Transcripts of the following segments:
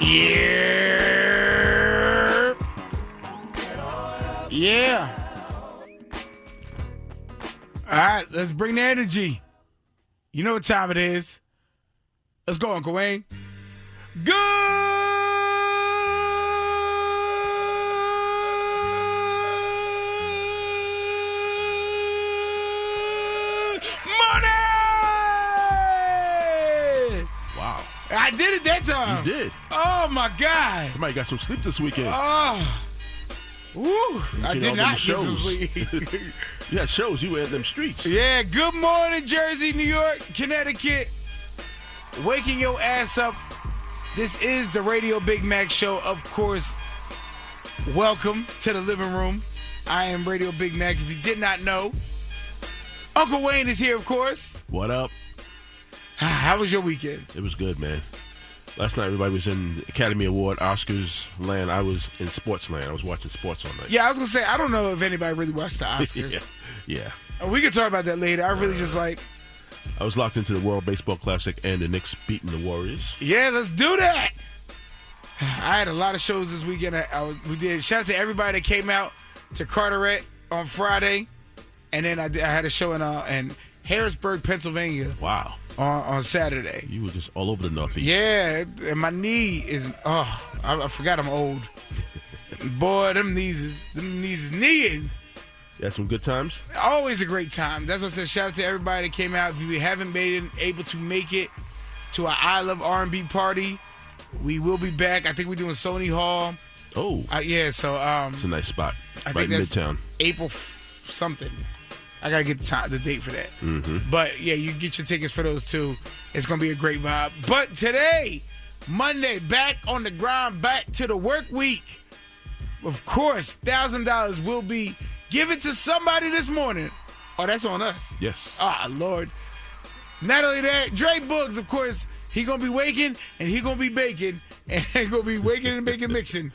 Yeah. Yeah. All right, let's bring the energy. You know what time it is. Let's go, Uncle Wayne. Good morning! Wow. I did it that time. You did. Oh, my God. Somebody got some sleep this weekend. Oh. Woo. I did not get some sleep. You had shows. You were in them streets. Yeah, good morning, Jersey, New York, Connecticut. Waking your ass up. This is the Radio Big Mac Show. Of course, welcome to the living room. I am Radio Big Mac. If you did not know, Uncle Wayne is here, of course. What up? How was your weekend? It was good, man. Last night, everybody was in Academy Award, Oscars land. I was in sports land. I was watching sports all night. Yeah, I was going to say, I don't know if anybody really watched the Oscars. Yeah. We can talk about that later. I really just like... I was locked into the World Baseball Classic and the Knicks beating the Warriors. Yeah, let's do that. I had a lot of shows this weekend. We did. Shout out to everybody that came out to Carteret on Friday. And then I had a show in Harrisburg, Pennsylvania. Wow. On Saturday. You were just all over the Northeast. Yeah, and my knee is... Oh, I forgot I'm old. Boy, them knees is kneeing. You had some good times? Always a great time. That's what I said. Shout out to everybody that came out. If you haven't been able to make it to our I Love R&B party, we will be back. I think we're doing Sony Hall. Oh. Yeah, so... it's a nice spot. I right think in that's Midtown. April something. I got to get the date for that. Mm-hmm. But, yeah, you get your tickets for those, too. It's going to be a great vibe. But today, Monday, back on the grind, back to the work week. Of course, $1,000 will be given to somebody this morning. Oh, that's on us. Yes. Ah, Lord. Not only that, Dre Boogs, of course, he going to be waking and he going to be baking. And he going to be waking and baking mixing.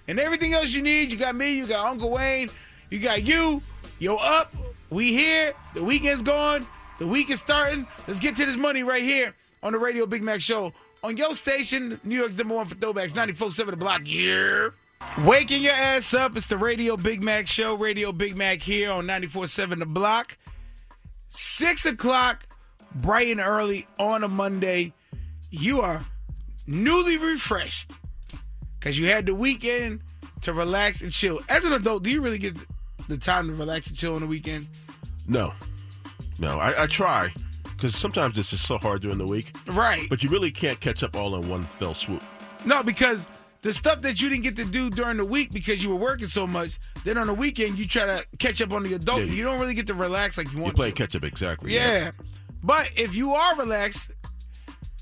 And everything else you need, you got me, you got Uncle Wayne, you got you. Yo up. We here. The weekend's gone. The week is starting. Let's get to this money right here on the Radio Big Mac Show. On your station, New York's #1 for throwbacks, 94.7 The Block. Yeah. Waking your ass up. It's the Radio Big Mac Show. Radio Big Mac here on 94.7 The Block. 6 o'clock, bright and early on a Monday. You are newly refreshed because you had the weekend to relax and chill. As an adult, do you really get the time to relax and chill on the weekend? No, I try because sometimes it's just so hard during the week. Right. But you really can't catch up all in one fell swoop. No, because the stuff that you didn't get to do during the week because you were working so much, then on the weekend you try to catch up on the adult. Yeah, you don't really get to relax like you want to. You're playing catch up, exactly. Yeah. But if you are relaxed,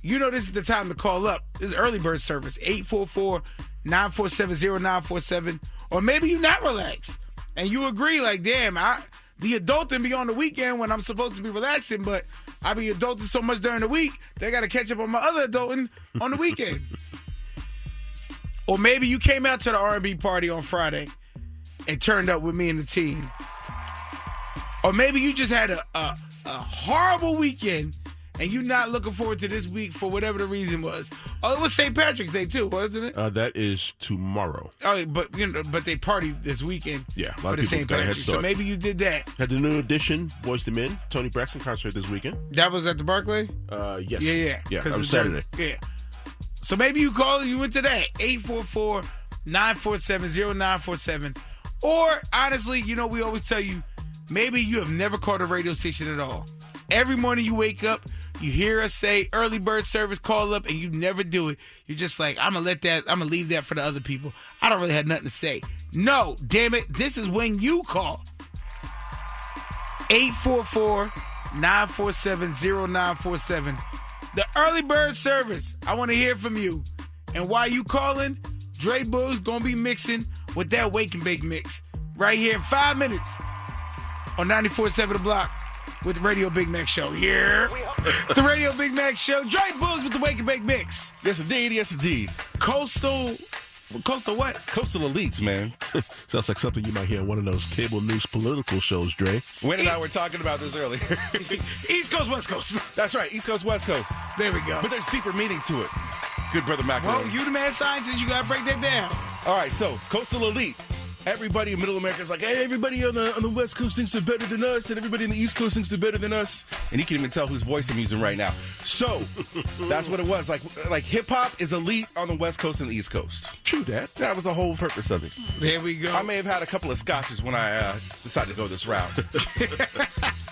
you know this is the time to call up. This is early bird service, 844-947-0947. Or maybe you're not relaxed. And you agree, like, damn, the adulting be on the weekend when I'm supposed to be relaxing, but I be adulting so much during the week, they got to catch up on my other adulting on the weekend. Or maybe you came out to the R&B party on Friday and turned up with me and the team. Or maybe you just had a horrible weekend and you're not looking forward to this week for whatever the reason was. Oh, it was St. Patrick's Day too, wasn't it? That is tomorrow. Oh, but they partied this weekend. Yeah, a for lot the of people St. got a head Patrick's. start. So maybe you did that. Had the new edition, Boys to Men, Tony Braxton concert this weekend. That was at the Barclay? Yes. Yeah. Yeah, that was Saturday. Yeah. So maybe you called and you went to that. 844-947-0947. Or, honestly, you know, we always tell you, maybe you have never called a radio station at all. Every morning you wake up, you hear us say early bird service, call up, and you never do it. You're just like, I'm going to leave that for the other people. I don't really have nothing to say. No, damn it. This is when you call. 844-947-0947. The early bird service. I want to hear from you. And while you calling, Dre Boo's going to be mixing with that Wake and Bake mix right here in 5 minutes on 94.7 The Block with the Radio Big Mac Show. Yeah. The Radio Big Mac Show. Dre Boo's with the Wake and Bake mix. Yes, indeed. Yes, indeed. Coastal what? Coastal elites, man. Sounds like something you might hear on one of those cable news political shows, Dre. Wayne and I were talking about this earlier. East Coast, West Coast. That's right. East Coast, West Coast. There we go. But there's deeper meaning to it. Good brother Mack. Well, you the mad scientist. You got to break that down. All right, so Coastal Elite. Everybody in Middle America is like, hey, everybody on the West Coast thinks they're better than us, and everybody in the East Coast thinks they're better than us. And you can even tell whose voice I'm using right now. So that's what it was. Like hip hop is elite on the West Coast and the East Coast. True that. That was the whole purpose of it. There we go. I may have had a couple of scotches when I decided to go this route.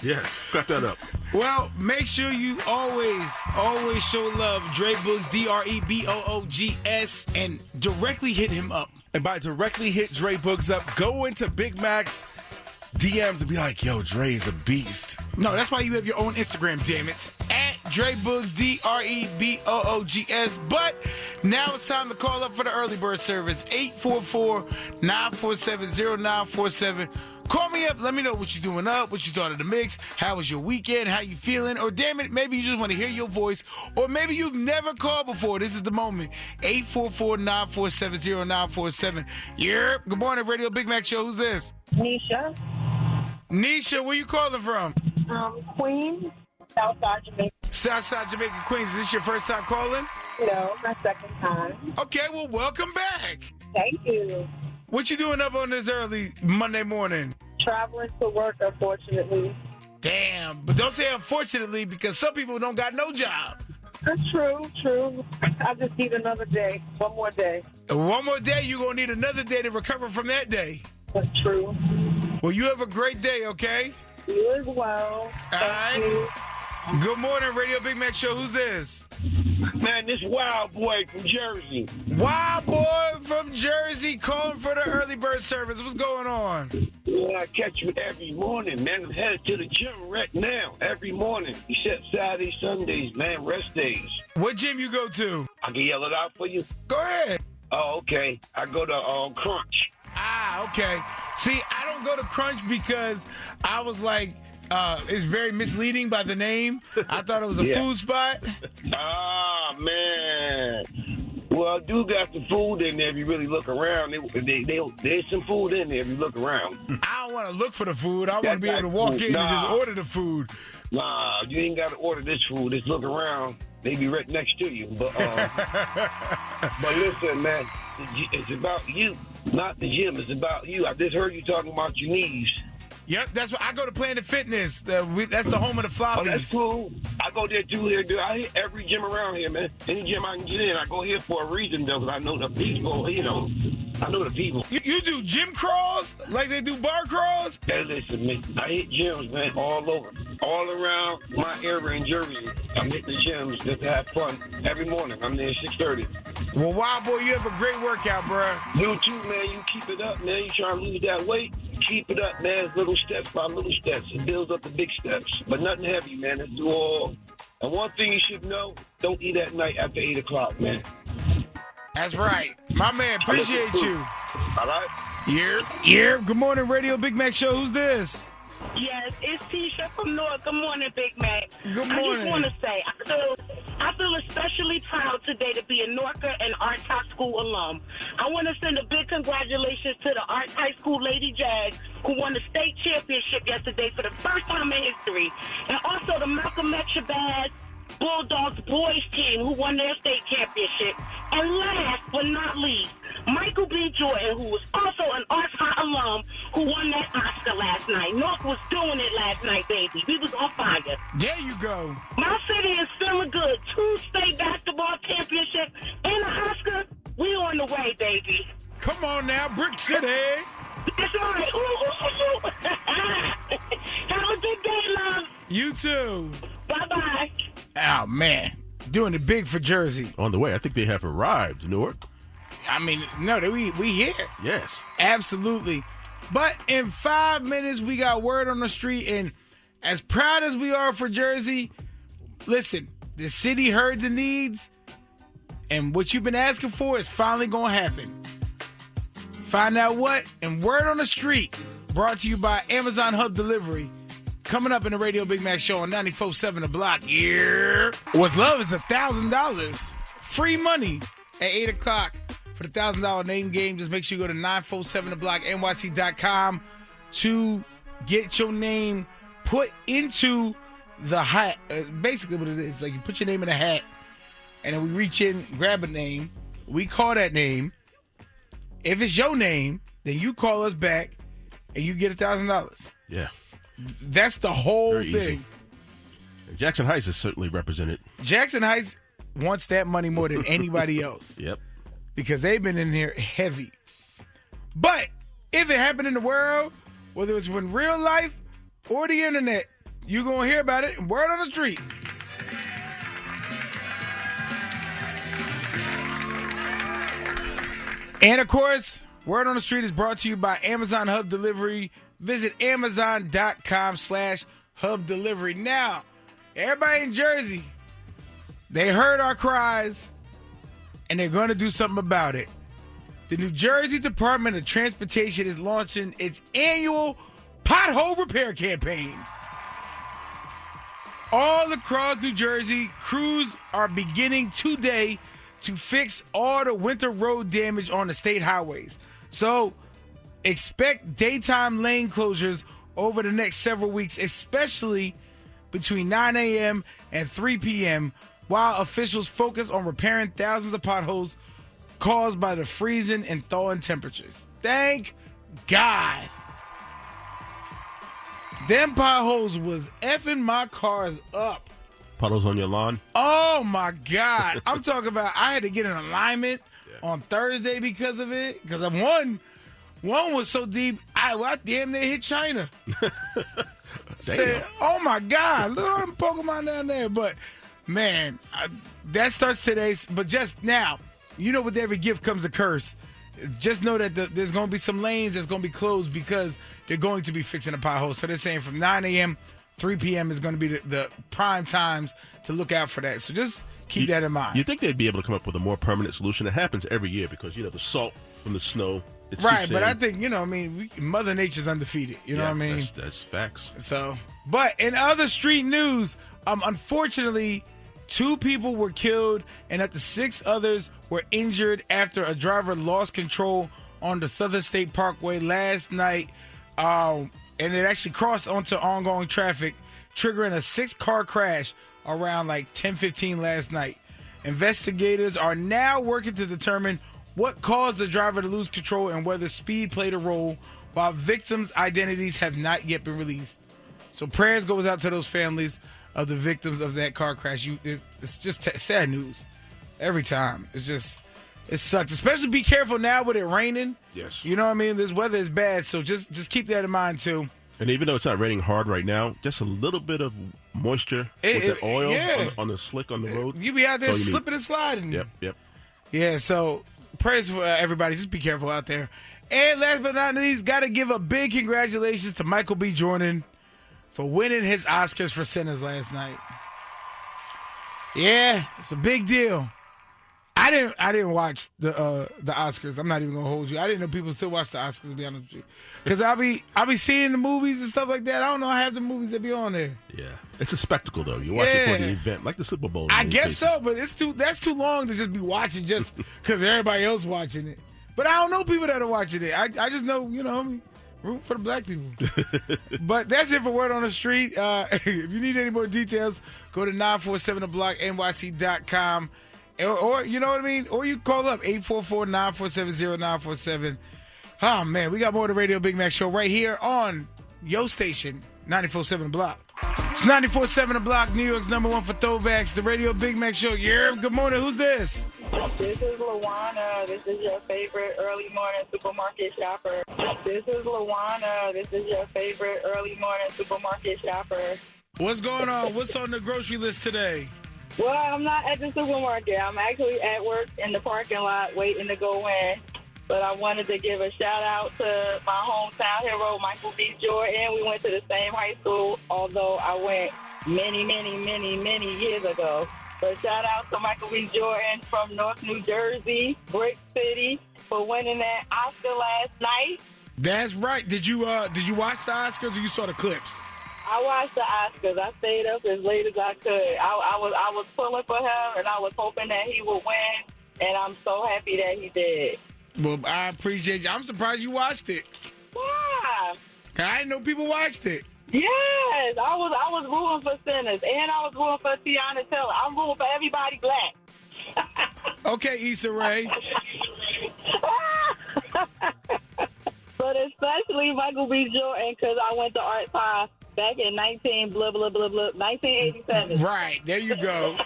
Yes, cut that up. Well, make sure you always show love. Dre Boogs, DREBOOGS, and directly hit him up. And by directly hit Dre Boogs up, go into Big Mac's DMs and be like, yo, Dre's a beast. No, that's why you have your own Instagram, damn it. At Dre Boogs, DREBOOGS. But now it's time to call up for the early bird service, 844-947-0947. Call me up. Let me know what you're doing up, what you thought of the mix, how was your weekend, how you feeling, or damn it, maybe you just want to hear your voice, or maybe you've never called before. This is the moment. 844-947-0947. Yeah. Good morning, Radio Big Mac Show. Who's this? Nisha, Nisha, where you calling from? Queens, Southside Jamaica. Southside Jamaica, Queens. Is this your first time calling? No, my second time. Okay, well, welcome back. Thank you. What you doing up on this early Monday morning? Traveling to work, unfortunately. Damn, but don't say unfortunately, because some people don't got no job. That's true. I just need another day. One more day. And one more day, you're going to need another day to recover from that day. That's true. Well, you have a great day, okay? You as well. Thank you. Good morning, Radio Big Mac Show. Who's this? Man, this wild boy from Jersey. Wild boy from Jersey calling for the early bird service. What's going on? Yeah, I catch you every morning, man. I'm headed to the gym right now, every morning. Except Saturdays, Sundays, man, rest days. What gym you go to? I can yell it out for you. Go ahead. Oh, okay. I go to Crunch. Ah, okay. See, I don't go to Crunch because I was like, it's very misleading by the name. I thought it was a food spot. Ah, man. Well, I do got some food in there if you really look around. There's some food in there if you look around. I don't want to look for the food. I want to be able to walk in and just order the food. Nah, you ain't got to order this food. Just look around. They be right next to you. But listen, man, it's about you, not the gym. It's about you. I just heard you talking about your knees. Yep, that's what I go to Planet Fitness. That's the home of the floppies. Oh, that's cool. I go there too. I hit every gym around here, man. Any gym I can get in, I go here for a reason, though, because I know the people. You know, I know the people. You do gym crawls like they do bar crawls? Hey, listen, man. I hit gyms, man, all over, all around my area in Jersey. I'm hitting the gyms just to have fun every morning. I'm there at 6:30. Well, Wild Boy, you have a great workout, bro. You too, man. You keep it up, man. You trying to lose that weight? Keep it up, man. Little steps by little steps. It builds up the big steps. But nothing heavy, man. Let's do all. And one thing you should know, don't eat at night after 8 o'clock, man. That's right. My man, appreciate you. All right? Yeah. Good morning, Radio Big Mac Show. Who's this? Yes, it's Tisha from North. Good morning, Big Mac. Good morning. I just want to say, I feel especially proud today to be a Norca and Arts High School alum. I want to send a big congratulations to the Arts High School Lady Jags, who won the state championship yesterday for the first time in history, and also the Malcolm X Shabazz Bulldogs boys team, who won their state championship. And last but not least, Michael B. Jordan, who was also an Arts High alum, who won that Oscar last night. North was doing it last night, baby. We was on fire. There you go. My city is feeling good. 2 state basketball championships and an Oscar. We on the way, baby. Come on now, Brick City. That's right. Ooh. Have a good day, love. You too. Bye-bye. Oh, man. Doing it big for Jersey. On the way. I think they have arrived, Newark. I mean, no, we here. Yes. Absolutely. But in 5 minutes, we got word on the street. And as proud as we are for Jersey, listen, the city heard the needs. And what you've been asking for is finally going to happen. Find out what and word on the street. Brought to you by Amazon Hub Delivery. Coming up in the Radio Big Mac Show on 94.7 The Block. Yeah. What's love is $1,000. Free money at 8 o'clock for the $1,000 name game. Just make sure you go to 947theblocknyc.com to get your name put into the hat. Basically what it is, like you put your name in a hat and then we reach in, grab a name. We call that name. If it's your name, then you call us back, and you get $1,000. Yeah. That's the whole Very thing. easy. And Jackson Heights is certainly represented. Jackson Heights wants that money more than anybody else. Yep. Because they've been in here heavy. But if it happened in the world, whether it's in real life or the internet, you're going to hear about it in Word on the Street. And, of course, Word on the Street is brought to you by Amazon Hub Delivery. Visit Amazon.com/Hub Delivery. Now, everybody in Jersey, they heard our cries, and they're going to do something about it. The New Jersey Department of Transportation is launching its annual pothole repair campaign. All across New Jersey, crews are beginning today to fix all the winter road damage on the state highways. So expect daytime lane closures over the next several weeks, especially between 9 a.m. and 3 p.m., while officials focus on repairing thousands of potholes caused by the freezing and thawing temperatures. Thank God. Them potholes was effing my cars up. Puddles on your lawn. Oh, my God. I'm talking about I had to get an alignment on Thursday because of it. Because one was so deep, I damn near hit China. Said, oh, my God. Look at them Pokemon down there. But, man, that starts today. But just now, you know with every gift comes a curse. Just know that there's going to be some lanes that's going to be closed because they're going to be fixing the potholes. So they're saying from 9 a.m., 3 p.m. is going to be the prime times to look out for that. So just keep that in mind. You think they'd be able to come up with a more permanent solution? It happens every year because, the salt from the snow. It right, but I think, Mother Nature's undefeated. You know what I mean? That's facts. So, but in other street news, unfortunately, 2 people were killed and up to 6 others were injured after a driver lost control on the Southern State Parkway last night. And it actually crossed onto ongoing traffic, triggering a 6-car crash around like 10:15 last night. Investigators are now working to determine what caused the driver to lose control and whether speed played a role, while victims' identities have not yet been released. So prayers goes out to those families of the victims of that car crash. It's just sad news every time. It sucks. Especially be careful now with it raining. Yes. You know what I mean? This weather is bad, so just keep that in mind, too. And even though it's not raining hard right now, just a little bit of moisture with the oil on the slick on the road. You be out there slipping and sliding. Yep. Yeah, so prayers for everybody. Just be careful out there. And last but not least, got to give a big congratulations to Michael B. Jordan for winning his Oscars for Sinners last night. Yeah, it's a big deal. I didn't watch the Oscars. I'm not even gonna hold you. I didn't know people still watch the Oscars, to be honest with you. Because I'll be seeing the movies and stuff like that. I don't know half the movies that be on there. Yeah, it's a spectacle though. You watch it for the event, like the Super Bowl. I guess so, but that's too long to just be watching just because everybody else watching it. But I don't know people that are watching it. I just know root for the black people. But that's it for Word on the Street. If you need any more details, go to 947theblocknyc.com. Or you know what I mean? Or you call up 844-947-0947. Oh, man, we got more of the Radio Big Mac Show right here on Yo Station, 94.7 Block. It's 94.7 The Block, New York's #1 for throwbacks, the Radio Big Mac Show. Yeah, good morning. Who's this? This is Luana. This is your favorite early morning supermarket shopper. This is Luana. This is your favorite early morning supermarket shopper. What's going on? What's on the grocery list today? Well, I'm not at the supermarket. I'm actually at work in the parking lot waiting to go in. But I wanted to give a shout-out to my hometown hero, Michael B. Jordan. We went to the same high school, although I went many, many, many, many years ago. But shout-out to Michael B. Jordan from North New Jersey, Brick City, for winning that Oscar last night. That's right. Did you watch the Oscars or you saw the clips? I watched the Oscars. I stayed up as late as I could. I was pulling for him, and I was hoping that he would win, and I'm so happy that he did. Well, I appreciate you. I'm surprised you watched it. Yeah. I didn't know people watched it. Yes, I was rooting for Sinners, and I was rooting for Tiana Taylor. I'm rooting for everybody black. Okay, Issa Rae. But especially Michael B. Jordan, because I went to Art Pie back in 1987. Right, there you go.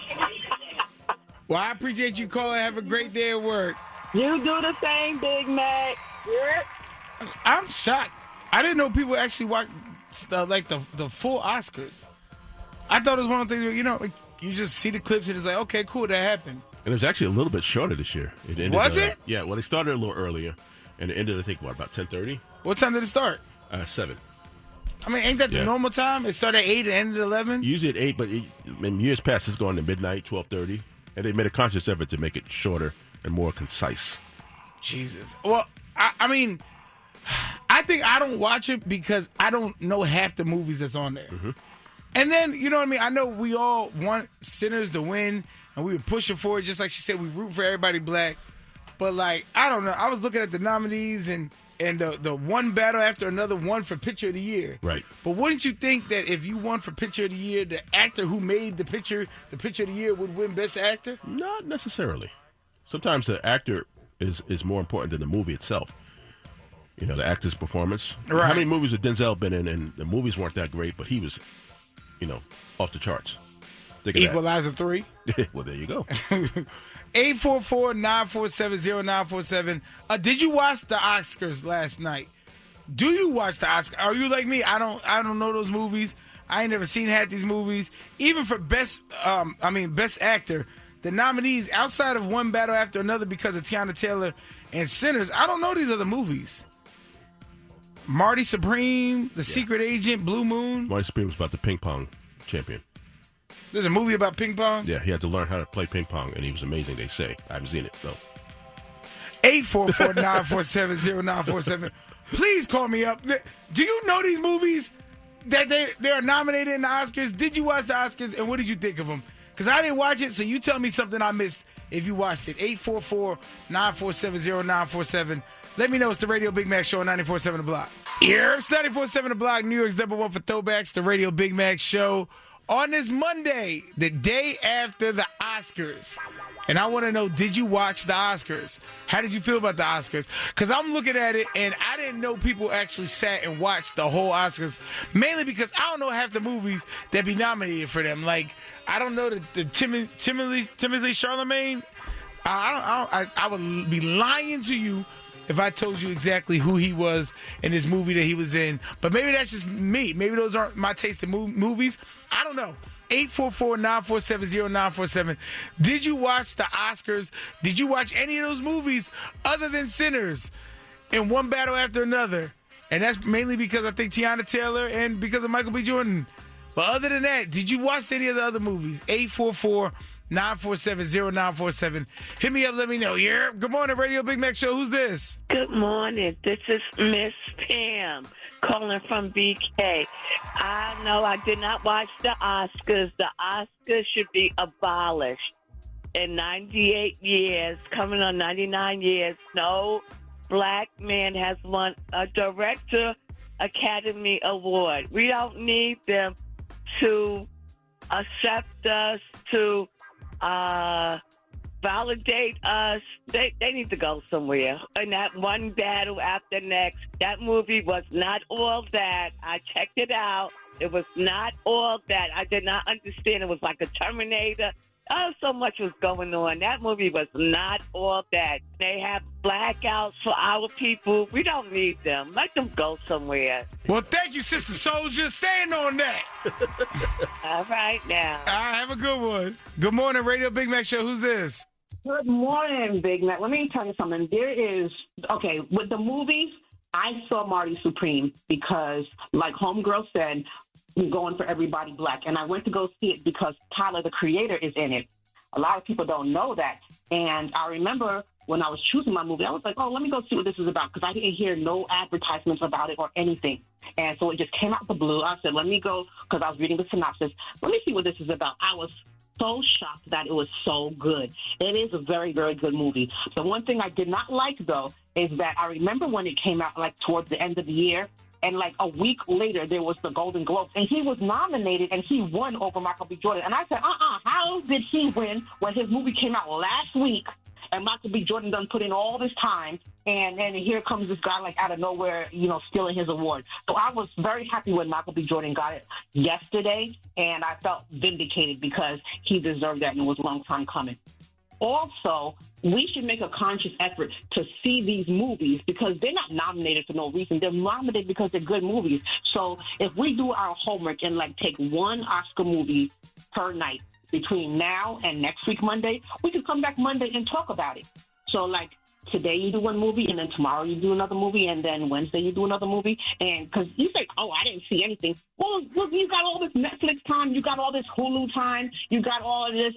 Well, I appreciate you calling. Have a great day at work. You do the same, Big Mac. Yeah. I'm shocked. I didn't know people actually watch like the full Oscars. I thought it was one of the things where, like, you just see the clips and it's like, okay, cool, that happened. And it was actually a little bit shorter this year. It ended, was it? Yeah, well, they started a little earlier, and it ended, I think, about 10:30? What time did it start? 7. I mean, ain't that the normal time? It started at 8 and ended at 11? Usually at 8, but in years past, it's going to midnight, 12:30. And they made a conscious effort to make it shorter and more concise. Jesus. Well, I mean, I think I don't watch it because I don't know half the movies that's on there. Mm-hmm. And then, you know what I mean? I know we all want Sinners to win, and we were pushing for it. Just like she said, we root for everybody black. But, like, I don't know. I was looking at the nominees, and the one battle after another won for Picture of the Year. Right. But wouldn't you think that if you won for Picture of the Year, the actor who made the Picture of the Year would win Best Actor? Not necessarily. Sometimes the actor is more important than the movie itself. The actor's performance. Right. How many movies has Denzel been in, and the movies weren't that great, but he was, off the charts. Equalizer 3. Well, there you go. 844-947-0947. Did you watch the Oscars last night? Do you watch the Oscars? Are you like me? I don't know those movies. I ain't never seen half these movies. Even for best actor, the nominees outside of One Battle After Another because of Tiana Taylor and Sinners, I don't know these other movies. Marty Supreme, The Secret Agent, Blue Moon. Marty Supreme was about the ping pong champion. There's a movie about ping pong? Yeah, he had to learn how to play ping pong, and he was amazing, they say. I haven't seen it, though. 844-947-0947. Please call me up. Do you know these movies that they are nominated in the Oscars? Did you watch the Oscars, and what did you think of them? Because I didn't watch it, so you tell me something I missed if you watched it. 844-947-0947. Let me know. It's the Radio Big Mac Show on 94.7 The Block. Here, it's 94.7 The Block, New York's #1 for Throwbacks, the Radio Big Mac Show. On this Monday, the day after the Oscars. And I want to know, did you watch the Oscars? How did you feel about the Oscars? Because I'm looking at it, and I didn't know people actually sat and watched the whole Oscars, mainly because I don't know half the movies that be nominated for them. Like, I don't know the Timothy Chalamet. I would be lying to you if I told you exactly who he was in this movie that he was in. But maybe that's just me. Maybe those aren't my taste in movies. I don't know. 844-947-0947. Did you watch the Oscars? Did you watch any of those movies other than Sinners and One Battle After Another? And that's mainly because I think Tiana Taylor and because of Michael B. Jordan. But other than that, did you watch any of the other movies? 844-947-0947. Hit me up, let me know. Yeah. Good morning, Radio Big Mac Show. Who's this? Good morning. This is Miss Pam calling from BK. I know I did not watch the Oscars. The Oscars should be abolished. In 98 years, coming on 99 years, no black man has won a Director Academy Award. We don't need them to accept us, to validate us. They need to go somewhere. And that One Battle After Next, that movie was not all that. I checked it out. It was not all that. I did not understand. It was like a Terminator. Oh, so much was going on. That movie was not all that. They have blackouts for our people. We don't need them. Let them go somewhere. Well, thank you, Sister Soldier. Staying on that. All right, now. Have a good one. Good morning, Radio Big Mac Show. Who's this? Good morning, Big Mac. Let me tell you something. With the movies, I saw Marty Supreme because, like Homegirl said, I'm going for everybody black. And I went to go see it because Tyler, the creator, is in it. A lot of people don't know that. And I remember when I was choosing my movie, I was like, oh, let me go see what this is about, because I didn't hear no advertisements about it or anything. And so it just came out the blue. I said, let me go, because I was reading the synopsis. Let me see what this is about. I was so shocked that it was so good. It is a very, very good movie. The one thing I did not like, though, is that I remember when it came out, like, towards the end of the year, And like a week later, there was the Golden Globes, and he was nominated, and he won over Michael B. Jordan. And I said, how did he win when his movie came out last week, and Michael B. Jordan done put in all this time, and here comes this guy like out of nowhere, stealing his award. So I was very happy when Michael B. Jordan got it yesterday, and I felt vindicated because he deserved that, and it was a long time coming. Also, we should make a conscious effort to see these movies because they're not nominated for no reason. They're nominated because they're good movies. So if we do our homework and take one Oscar movie per night between now and next week, Monday, we can come back Monday and talk about it. So today you do one movie, and then tomorrow you do another movie, and then Wednesday you do another movie. And because you say, I didn't see anything. Well, you got all this Netflix time, you got all this Hulu time, you got all this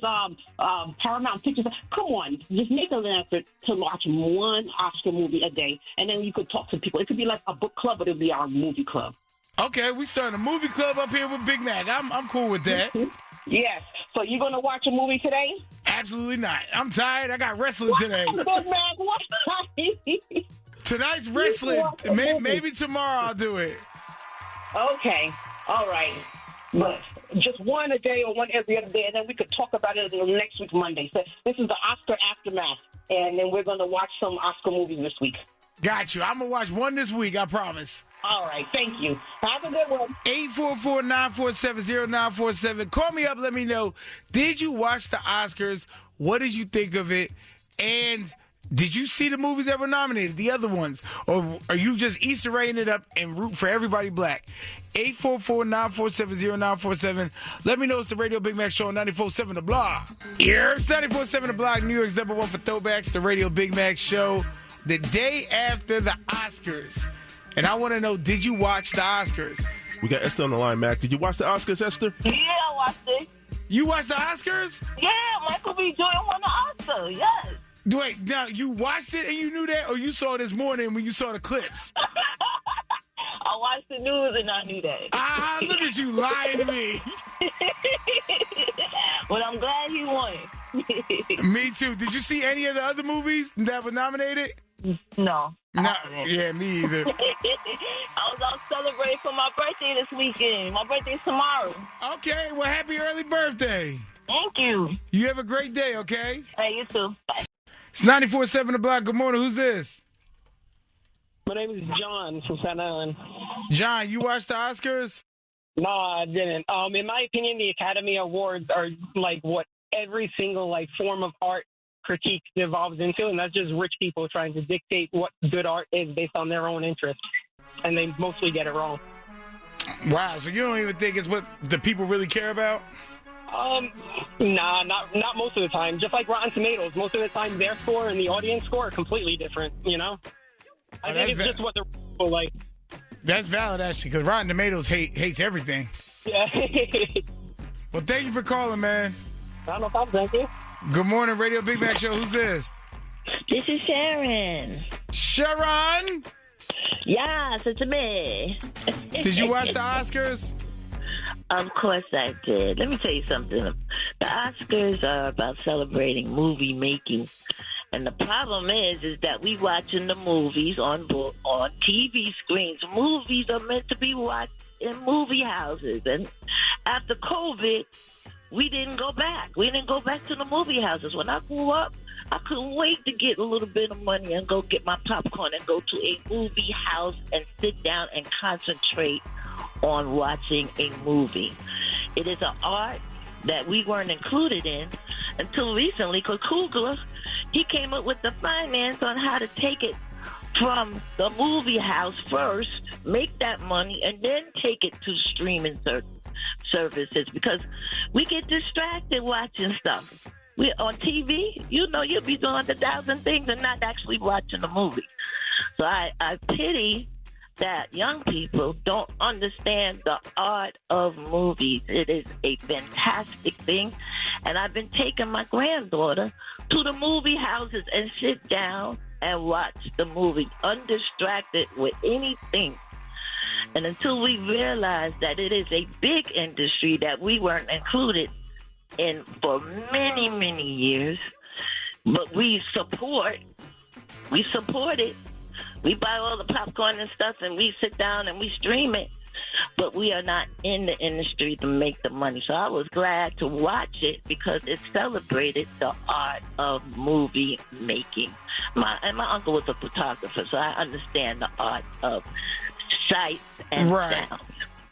Paramount Pictures. Come on, just make an effort to watch one Oscar movie a day, and then you could talk to people. It could be like a book club, but it would be our movie club. Okay, we starting a movie club up here with Big Mac. I'm cool with that. Yes. So you going to watch a movie today? Absolutely not. I'm tired. I got wrestling today. Tonight's wrestling. Maybe tomorrow I'll do it. Okay. All right. But just one a day or one every other day, and then we could talk about it next week, Monday. So this is the Oscar aftermath, and then we're going to watch some Oscar movies this week. Got you. I'm going to watch one this week, I promise. All right, thank you. Have a good one. 844-947-0947. Call me up, let me know. Did you watch the Oscars? What did you think of it? And did you see the movies that were nominated, the other ones? Or are you just Easter egging it up and root for everybody black? 844-947-0947. Let me know. It's the Radio Big Mac Show on 94.7 The Block. It's 94.7 The Block, New York's #1 for Throwbacks, the Radio Big Mac Show. The day after the Oscars. And I want to know, did you watch the Oscars? We got Esther on the line, Mac. Did you watch the Oscars, Esther? Yeah, I watched it. You watched the Oscars? Yeah, Michael B. Jordan won the Oscar, yes. Wait, now you watched it and you knew that, or you saw it this morning when you saw the clips? I watched the news and I knew that. Look at you lying to me. But I'm glad he won. Me too. Did you see any of the other movies that were nominated? No. Yeah, me either. I was out celebrating for my birthday this weekend. My birthday's tomorrow. Okay, well, happy early birthday. Thank you. You have a great day, okay? Hey, you too. Bye. It's 94.7 The Block. Good morning. Who's this? My name is John from Staten Island. John, you watched the Oscars? No, I didn't. In my opinion, the Academy Awards are what every single form of art critique evolves into, and that's just rich people trying to dictate what good art is based on their own interests, and they mostly get it wrong. Wow, so you don't even think it's what the people really care about? Nah, not most of the time. Just like Rotten Tomatoes, most of the time their score and the audience score are completely different, I think it's just what the people like. That's valid, actually, because Rotten Tomatoes hates everything. Yeah. Well, thank you for calling, man. No problem, thank you. Good morning, Radio Big Mac Show. Who's this? This is Sharon. Sharon? Yes, it's me. Did you watch the Oscars? Of course I did. Let me tell you something. The Oscars are about celebrating movie making. And the problem is that we watching the movies on TV screens. Movies are meant to be watched in movie houses. And after COVID, we didn't go back. We didn't go back to the movie houses. When I grew up, I couldn't wait to get a little bit of money and go get my popcorn and go to a movie house and sit down and concentrate on watching a movie. It is an art that we weren't included in until recently, because Kugler, he came up with the finance on how to take it from the movie house first, make that money, and then take it to streaming services, because we get distracted watching stuff. We're on TV, you'll be doing 1,000 things and not actually watching the movie. So I pity that young people don't understand the art of movies. It is a fantastic thing. And I've been taking my granddaughter to the movie houses and sit down and watch the movie, undistracted with anything. And until we realize that it is a big industry that we weren't included in for many, many years, but we support it. We buy all the popcorn and stuff, and we sit down and we stream it. But we are not in the industry to make the money. So I was glad to watch it because it celebrated the art of movie making. My uncle was a photographer, so I understand the art of sight and sound.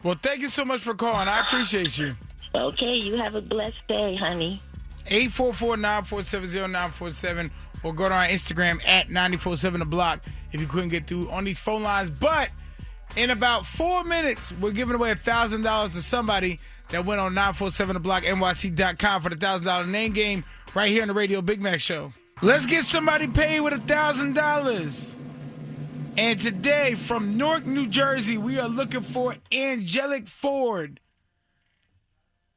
Well, thank you so much for calling. I appreciate you. Okay, you have a blessed day, honey. 844-947-0947 or go to our Instagram at 947theblock if you couldn't get through on these phone lines. But in about 4 minutes, we're giving away $1,000 to somebody that went on 947theblocknyc.com for the $1,000 name game right here on the Radio Big Mac Show. Let's get somebody paid with $1,000. And today, from Newark, New Jersey, we are looking for Angelic Ford.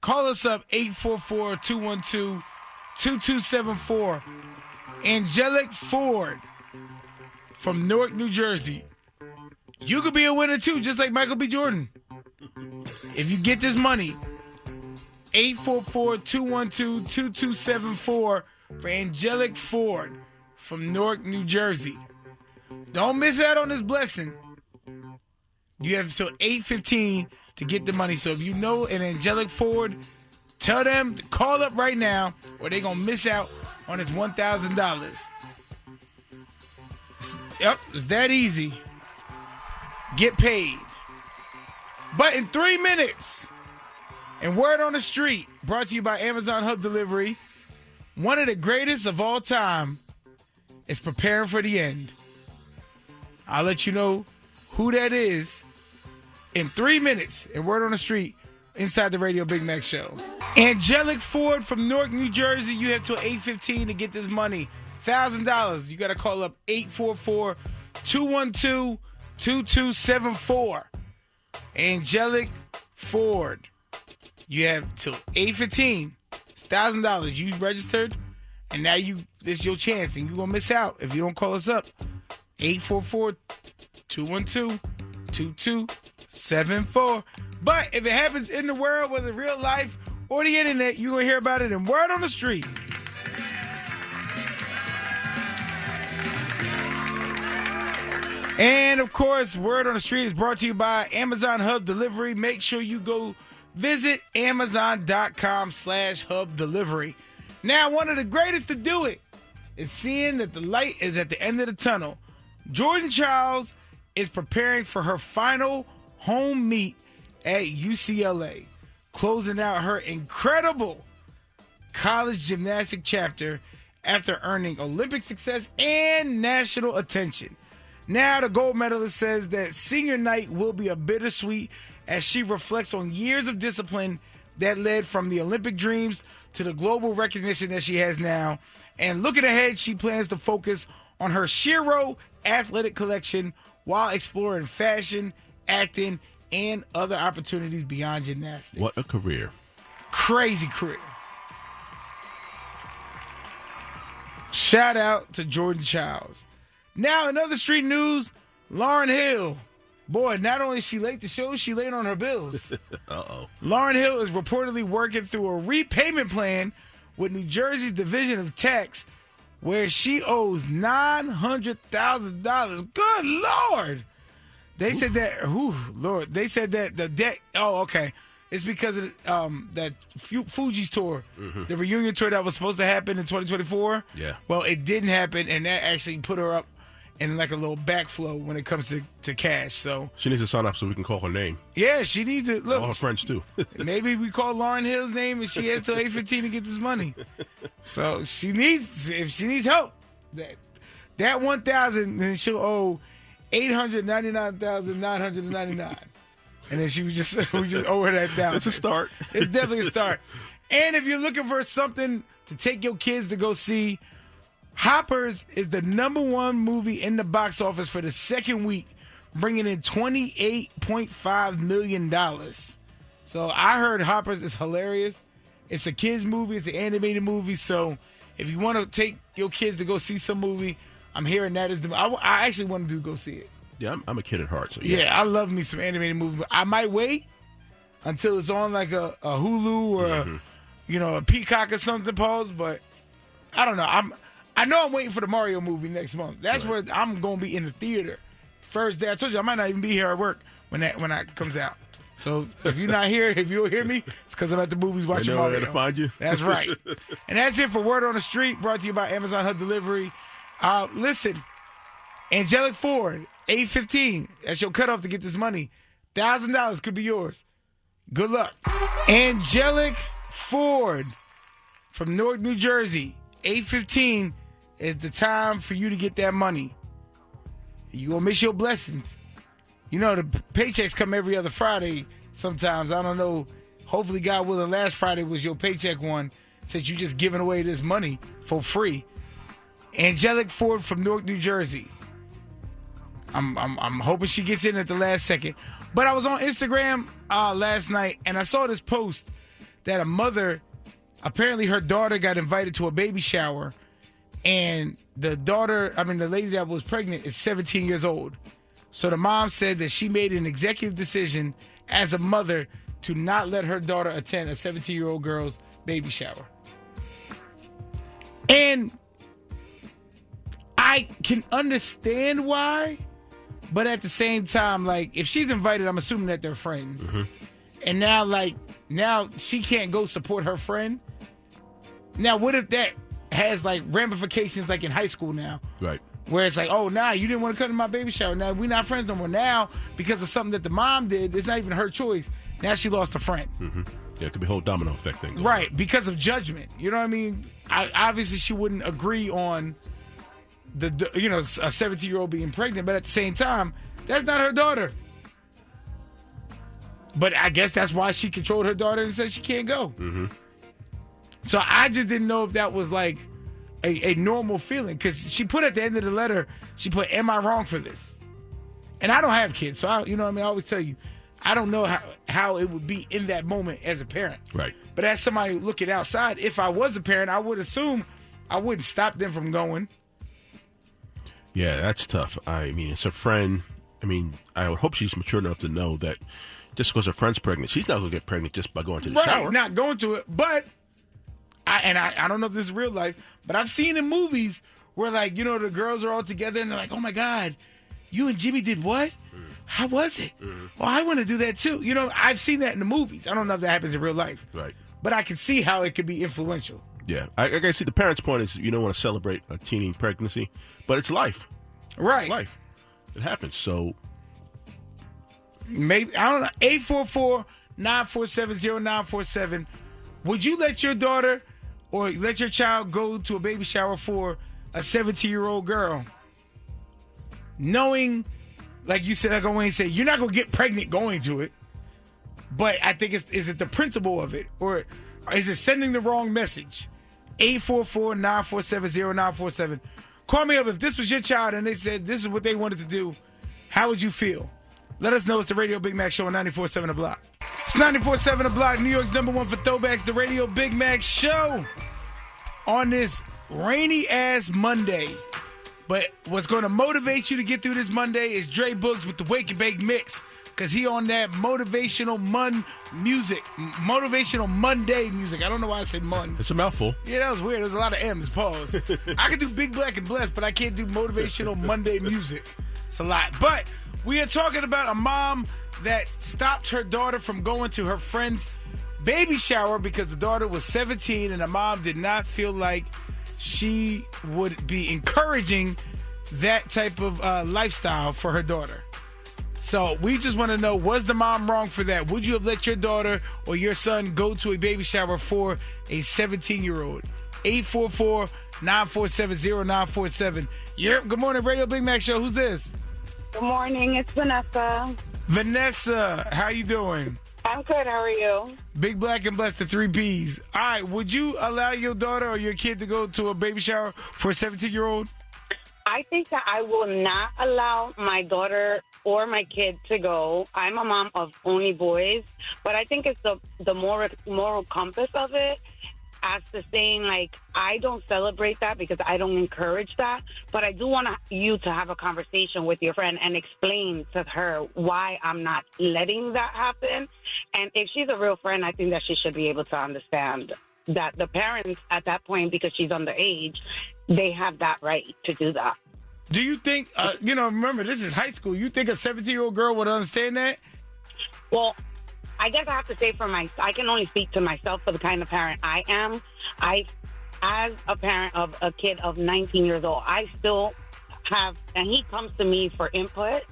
Call us up, 844-212-2274. Angelic Ford from Newark, New Jersey. You could be a winner, too, just like Michael B. Jordan. If you get this money, 844-212-2274 for Angelic Ford from Newark, New Jersey. Don't miss out on this blessing. You have until 8:15 to get the money. So if you know an Angelic Ford, tell them to call up right now or they're going to miss out on this $1,000. Yep, it's that easy. Get paid. But in 3 minutes, and word on the street, brought to you by Amazon Hub Delivery, one of the greatest of all time is preparing for the end. I'll let you know who that is in 3 minutes, and word on the street, inside the Radio Big Mac Show. Angelic Ford from Newark, New Jersey. You have till 8:15 to get this money. $1,000. You got to call up 844-212-2274. Angelic Ford. You have till 8:15. It's $1,000. You registered, and now this is your chance, and you're going to miss out if you don't call us up. 844-212-2274. But if it happens in the world, whether real life or the internet, you're going to hear about it in Word on the Street. And, of course, Word on the Street is brought to you by Amazon Hub Delivery. Make sure you go visit Amazon.com/Hub Delivery. Now, one of the greatest to do it is seeing that the light is at the end of the tunnel. Jordan Childs is preparing for her final home meet at UCLA, closing out her incredible college gymnastic chapter after earning Olympic success and national attention. Now the gold medalist says that senior night will be a bittersweet as she reflects on years of discipline that led from the Olympic dreams to the global recognition that she has now. And looking ahead, she plans to focus on her Shiro athletic collection while exploring fashion, acting, and other opportunities beyond gymnastics. What a career. Crazy career. Shout out to Jordan Childs. Now, in other street news, Lauryn Hill. Boy, not only is she late to show, she late on her bills. Uh-oh. Lauryn Hill is reportedly working through a repayment plan with New Jersey's Division of Tax where she owes $900,000. Good Lord. They said that, Lord, they said that the debt, okay. It's because of that Fuji's tour, the reunion tour that was supposed to happen in 2024. Yeah. Well, it didn't happen, and that actually put her up in like a little backflow when it comes to cash. So she needs to sign up so we can call her name. Yeah, she needs to look. All her friends too. Maybe we call Lauryn Hill's name and she has till 8:15 to get this money. So if she needs help, that $1,000, then she'll owe $899,999. And then we just owe her that $1,000. It's a start. It's definitely a start. And if you're looking for something to take your kids to go see, Hoppers is the #1 movie in the box office for the second week, bringing in $28.5 million. So I heard Hoppers is hilarious. It's a kids movie. It's an animated movie. So if you want to take your kids to go see some movie, I'm hearing that is I actually want to go see it. Yeah, I'm a kid at heart. So yeah, I love me some animated movie. I might wait until it's on like a Hulu or a Peacock or something, pause. But I don't know. I know I'm waiting for the Mario movie next month. That's where I'm going to be in the theater first day. I told you I might not even be here at work when that comes out. So if you're not here, if you don't hear me, it's because I'm at the movies watching Mario. Mario. To find you. That's right. And that's it for Word on the Street, brought to you by Amazon Hub Delivery. Listen, Angelic Ford, 815. That's your cutoff to get this money. $1,000 could be yours. Good luck. Angelic Ford from Newark, New Jersey, 815 is the time for you to get that money. You're going to miss your blessings. You know, the paychecks come every other Friday sometimes. I don't know. Hopefully, God willing, last Friday was your paycheck one since you just giving away this money for free. Angelic Ford from Newark, New Jersey. I'm hoping she gets in at the last second. But I was on Instagram last night, and I saw this post that a mother, apparently her daughter got invited to a baby shower, and the lady that was pregnant is 17 years old. So the mom said that she made an executive decision as a mother to not let her daughter attend a 17-year-old girl's baby shower. And I can understand why, but at the same time, like, if she's invited, I'm assuming that they're friends. Mm-hmm. And now she can't go support her friend. Now, what if that has, like, ramifications, like, in high school now? Right. Where it's like, oh, nah, you didn't want to come to my baby shower. Now, we're not friends no more. Now, because of something that the mom did, it's not even her choice. Now she lost a friend. Mm-hmm. Yeah, it could be a whole domino effect thing. Right, because of judgment. You know what I mean? Obviously, she wouldn't agree on a 17-year-old being pregnant, but at the same time, that's not her daughter. But I guess that's why she controlled her daughter and said she can't go. Mm-hmm. So I just didn't know if that was like a normal feeling, because she put at the end of the letter, she put, "Am I wrong for this?" And I don't have kids, so you know what I mean? I always tell you, I don't know how it would be in that moment as a parent. Right. But as somebody looking outside, if I was a parent, I would assume I wouldn't stop them from going. Yeah, that's tough. I mean, it's a friend. I mean, I would hope she's mature enough to know that just because her friend's pregnant, she's not going to get pregnant just by going to the shower. Not going to it. But, I don't know if this is real life, but I've seen in movies where, like, you know, the girls are all together and they're like, "Oh my God, you and Jimmy did what? How was it? Oh, I want to do that too." You know, I've seen that in the movies. I don't know if that happens in real life. Right. But I can see how it could be influential. Yeah. I can see the parents' point is you don't want to celebrate a teen pregnancy, but it's life. Right. It's life. It happens. So maybe, I don't know, 844-947-0947. Would you let your daughter or let your child go to a baby shower for a 17-year-old girl, knowing, like you said, like Wayne said, you're not going to get pregnant going to it, but I think is it the principle of it, or is it sending the wrong message? 844-947-0947. Call me up if this was your child and they said this is what they wanted to do. How would you feel? Let us know. It's the Radio Big Mac Show on 94.7 The Block. It's 94.7 The Block, New York's #1 for throwbacks, the Radio Big Mac Show on this rainy-ass Monday. But what's going to motivate you to get through this Monday is Dre Boogs with the Wake and Bake Mix, because he on that motivational Monday music. I don't know why I said Mon. It's a mouthful. Yeah, that was weird. There's a lot of M's. Pause. I can do Big Black and Blessed, but I can't do motivational Monday music. It's a lot. But we are talking about a mom that stopped her daughter from going to her friend's baby shower because the daughter was 17 and the mom did not feel like she would be encouraging that type of lifestyle for her daughter. So we just want to know, was the mom wrong for that? Would you have let your daughter or your son go to a baby shower for a 17-year-old? 844-947-0947. Yep. Good morning, Radio Big Mac Show. Who's this? Good morning. It's Vanessa. Vanessa, how you doing? I'm good. How are you? Big Black and Blessed, the 3 Bs. All right. Would you allow your daughter or your kid to go to a baby shower for a 17-year-old? I think that I will not allow my daughter or my kid to go. I'm a mom of only boys, but I think it's the moral compass of it, as to saying, like, I don't celebrate that because I don't encourage that, but I do want you to have a conversation with your friend and explain to her why I'm not letting that happen. And if she's a real friend, I think that she should be able to understand that the parents at that point, because she's underage, they have that right to do that. Do you think, remember, this is high school. You think a 17-year-old girl would understand that? Well, I guess I have to say I can only speak to myself for the kind of parent I am. As a parent of a kid of 19 years old, I still have, and he comes to me for input,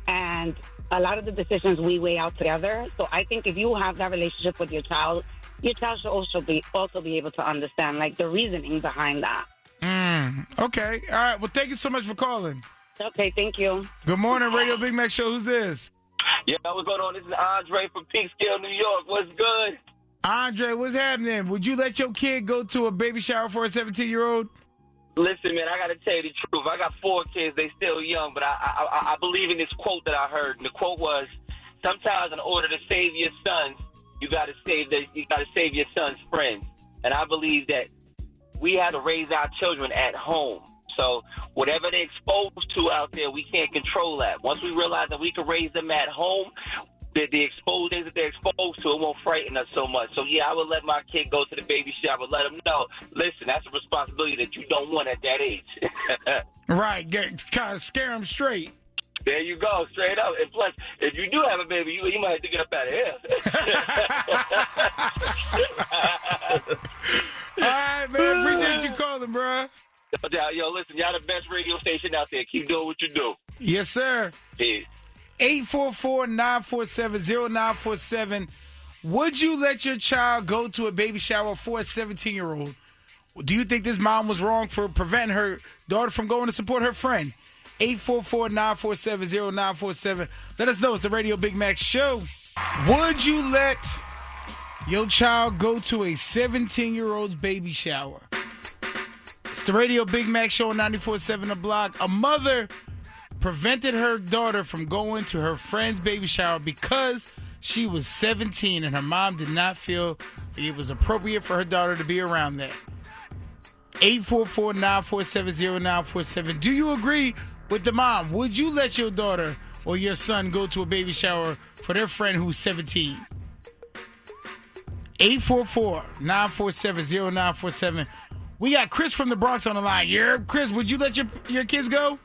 and a lot of the decisions we weigh out together. So I think if you have that relationship with your child should also be able to understand, like, the reasoning behind that. Okay. All right. Well, thank you so much for calling. Okay, thank you. Good morning, Radio Big Mac Show. Who's this? Yeah, what's going on? This is Andre from Peekskill, New York. What's good? Andre, what's happening? Would you let your kid go to a baby shower for a 17-year-old? Listen, man, I got to tell you the truth. I got 4 kids. They still young, but I believe in this quote that I heard. And the quote was, sometimes in order to save your sons, you got to save your son's friends. And I believe that we have to raise our children at home. So whatever they're exposed to out there, we can't control that. Once we realize that we can raise them at home, the exposed things that they're exposed to, it won't frighten us so much. So, yeah, I would let my kid go to the baby shower, let them know, listen, that's a responsibility that you don't want at that age. Right. Kind of scare them straight. There you go, straight up. And plus, if you do have a baby, you might have to get up out of here. All right, man. Appreciate you calling, bro. Yo, listen, y'all the best radio station out there. Keep doing what you do. Yes, sir. Peace. 844-947-0947. Would you let your child go to a baby shower for a 17-year-old? Do you think this mom was wrong for preventing her daughter from going to support her friend? 844-947-0947. Let us know. It's the Radio Big Mac Show. Would you let your child go to a 17-year-old's baby shower? It's the Radio Big Mac Show on 94.7 The Block. A mother prevented her daughter from going to her friend's baby shower because she was 17 and her mom did not feel it was appropriate for her daughter to be around that. 844-947-0947. Do you agree with the mom? Would you let your daughter or your son go to a baby shower for their friend who's 17? 844-947-0947. We got Chris from the Bronx on the line. Yeah, Chris, would you let your kids go?